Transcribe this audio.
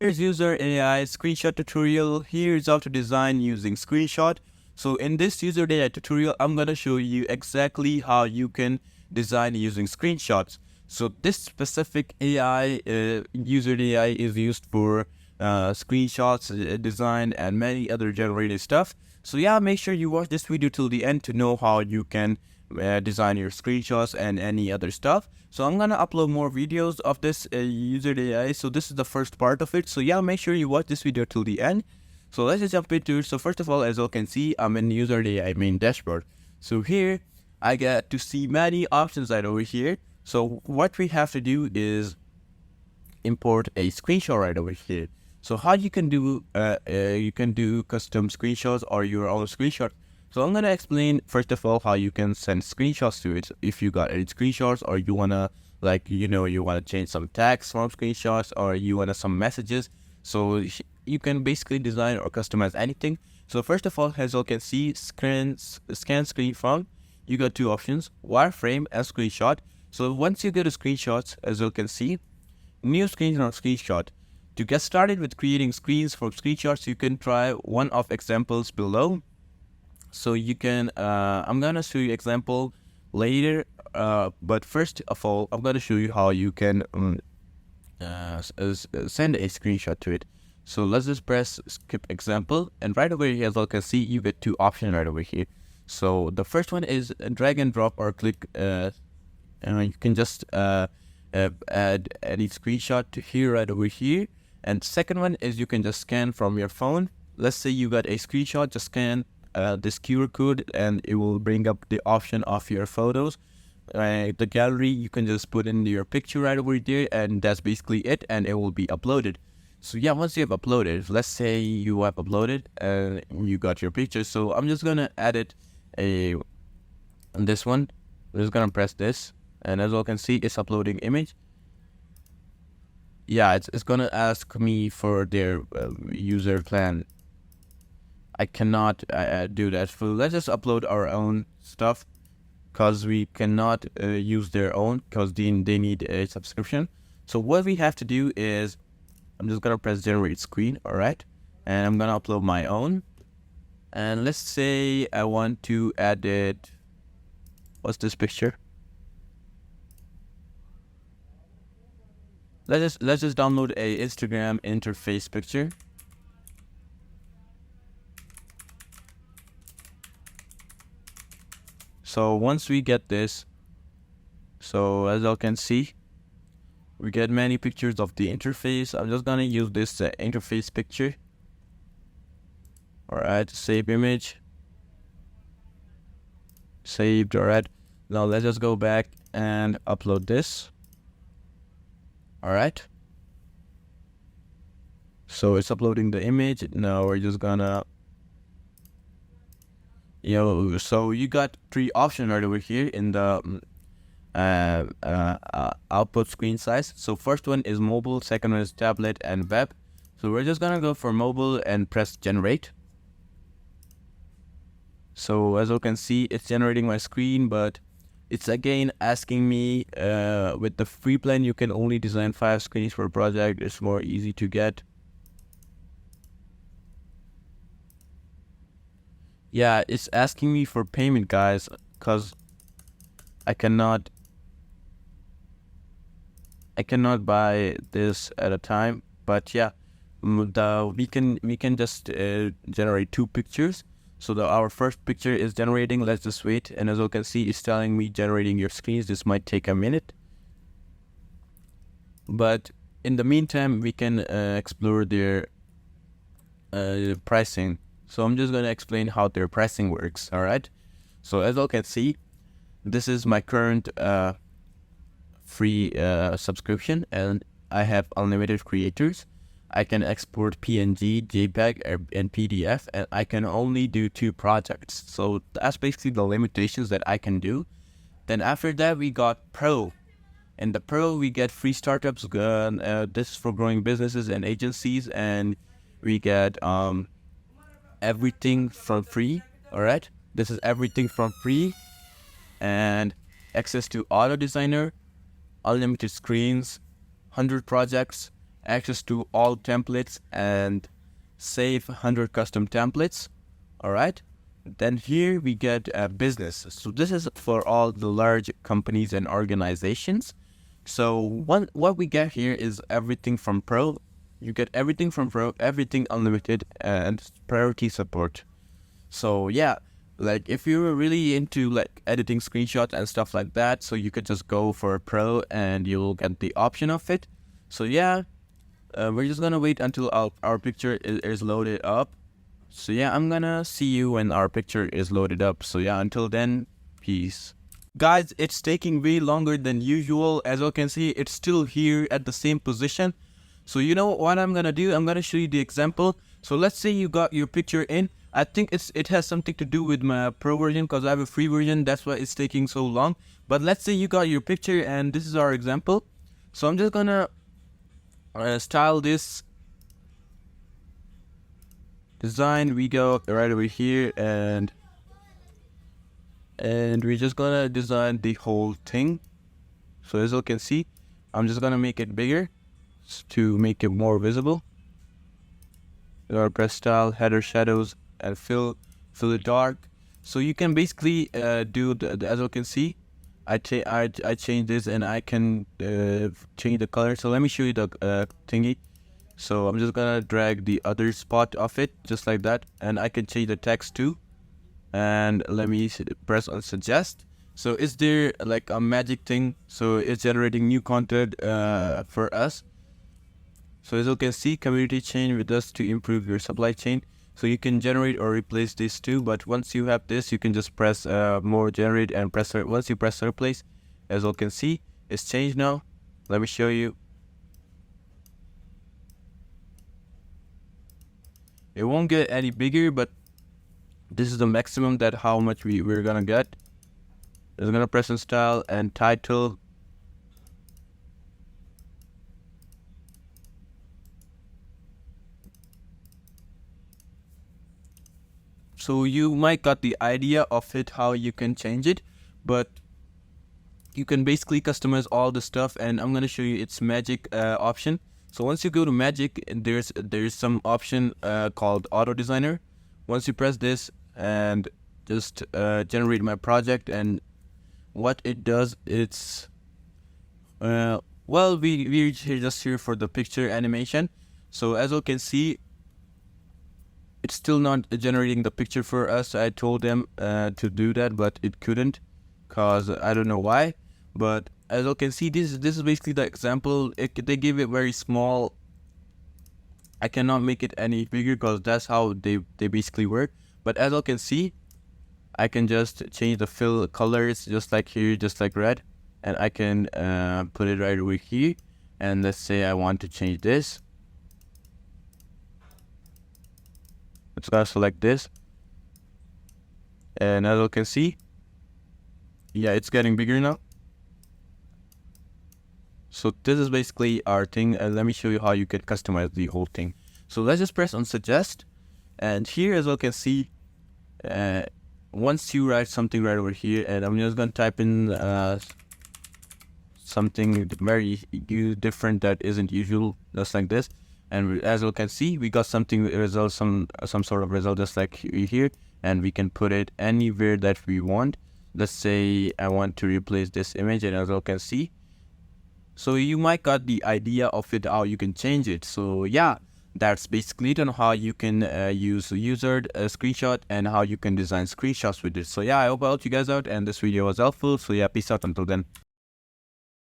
Here's User AI Screenshot tutorial. Here's how to design using Screenshot. So in this User AI tutorial, I'm going to show you exactly how you can design using screenshots. So this specific AI, User AI is used for screenshots, design, and many other generated stuff. So yeah, make sure you watch this video till the end to know how you can design your screenshots and any other stuff. So I'm gonna upload more videos of this User AI. So this is the first part of it. So yeah, make sure you watch this video till the end. So let's just jump into it. So first of all, as you can see, I'm in User AI main dashboard. So here I get to see many options right over here. So what we have to do is import a screenshot right over here. So how you can do custom screenshots or your own screenshot. So I'm gonna explain first of all how you can send screenshots to it. If you got any screenshots or you wanna you wanna change some text from screenshots or you wanna some messages. So you can basically design or customize anything. So first of all, as you can see, scan screen from, you got two options: wireframe and screenshot. So once you go to screenshots, as you can see, new screen or screenshot. To get started with creating screens from screenshots, you can try one of examples below. So you can, I'm gonna show you example later, but first of all, I'm gonna show you how you can send a screenshot to it. So let's just press skip example, and right over here, as you can see, you get two options right over here. So the first one is drag and drop or click, you can just add any screenshot to here right over here. And second one is you can just scan from your phone. Let's say you got a screenshot, just scan this QR code and it will bring up the option of your photos. The gallery, you can just put in your picture right over there, and that's basically it, and it will be uploaded. So yeah, once you have uploaded, let's say you have uploaded and you got your picture. So I'm just gonna edit this one. I'm just gonna press this, and as you can see, it's uploading image. Yeah, it's gonna ask me for their user plan. I cannot do that. So let's just upload our own stuff, because we cannot use their own, because they need a subscription. So what we have to do is, I'm just gonna press generate screen, all right, and I'm gonna upload my own. And let's say I want to edit, what's this picture? Let's just download a Instagram interface picture. So once we get this, so as you can see, we get many pictures of the interface. I'm just gonna use this interface picture. All right, save image. Saved. All right. Now let's just go back and upload this. All right. So it's uploading the image. Now we're just gonna, so you got three options right over here in the output screen size. So first one is mobile, second one is tablet and web. So we're just gonna go for mobile and press generate. So as you can see, it's generating my screen, but it's again asking me, with the free plan, you can only design 5 screens per project. It's more easy to get. Yeah, it's asking me for payment, guys, because I cannot buy this at a time. But yeah, we can just generate 2 pictures. So our first picture is generating. Let's just wait. And as you can see, it's telling me generating your screens. This might take a minute. But in the meantime, we can explore their pricing. So I'm just going to explain how their pricing works. All right. So as you can see, this is my current free subscription, and I have unlimited creators. I can export PNG, JPEG, and PDF, and I can only do 2 projects. So that's basically the limitations that I can do. Then after that, we got Pro. In the Pro, we get free startups. This is for growing businesses and agencies, and we get everything from free. All right, this is everything from free, and access to auto designer, unlimited screens, 100 projects, access to all templates and save 100 custom templates. All right. Then here we get business. So this is for all the large companies and organizations. So what we get here is everything from Pro. You get everything from Pro, everything unlimited, and priority support. So yeah, like if you're really into like editing screenshots and stuff like that, so you could just go for Pro and you'll get the option of it. So yeah, we're just gonna wait until our picture is loaded up. So yeah, I'm gonna see you when our picture is loaded up. So yeah, until then, peace. Guys, it's taking way longer than usual. As you can see, it's still here at the same position. So you know what I'm gonna do? I'm gonna show you the example. So let's say you got your picture in. I think it has something to do with my pro version because I have a free version. That's why it's taking so long. But let's say you got your picture and this is our example. So I'm just gonna style this design. We go right over here and we're just gonna design the whole thing. So as you can see, I'm just gonna make it bigger to make it more visible. Press style, header shadows, and fill it dark. So you can basically do as you can see, I change this and I can change the color. So let me show you the thingy. So I'm just gonna drag the other spot of it just like that, and I can change the text too. And let me press on suggest. So is there like a magic thing? So it's generating new content for us. So as you can see, community chain with us to improve your supply chain. So you can generate or replace this too. But once you have this, you can just press more generate and press. Once you press replace, as you can see, it's changed now. Let me show you. It won't get any bigger, but this is the maximum that how much we're gonna get. It's gonna press on style and title. So you might got the idea of it, how you can change it, but you can basically customize all the stuff, and I'm gonna show you its magic option. So once you go to magic, there's some option called auto designer. Once you press this and just generate my project, and what it does, it's well, we're just here for the picture animation. So as you can see, it's still not generating the picture for us. I told them to do that, but it couldn't, cause I don't know why. But as you can see, this is basically the example. They give it very small. I cannot make it any bigger because that's how they basically work. But as you can see, I can just change the fill colors just like here, just like red, and I can put it right over here. And let's say I want to change this. It's gonna select this, and as you can see, yeah, it's getting bigger now. So this is basically our thing. Let me show you how you can customize the whole thing. So let's just press on suggest, and here as you can see, once you write something right over here, and I'm just gonna type in something very different that isn't usual, just like this. And as you can see, we got something result, some sort of result just like here, and we can put it anywhere that we want. Let's say I want to replace this image, and as you can see, so you might got the idea of it, how you can change it. So yeah, that's basically it on how you can use Uizard screenshot and how you can design screenshots with it. So yeah, I hope I helped you guys out and this video was helpful. So yeah, peace out until then.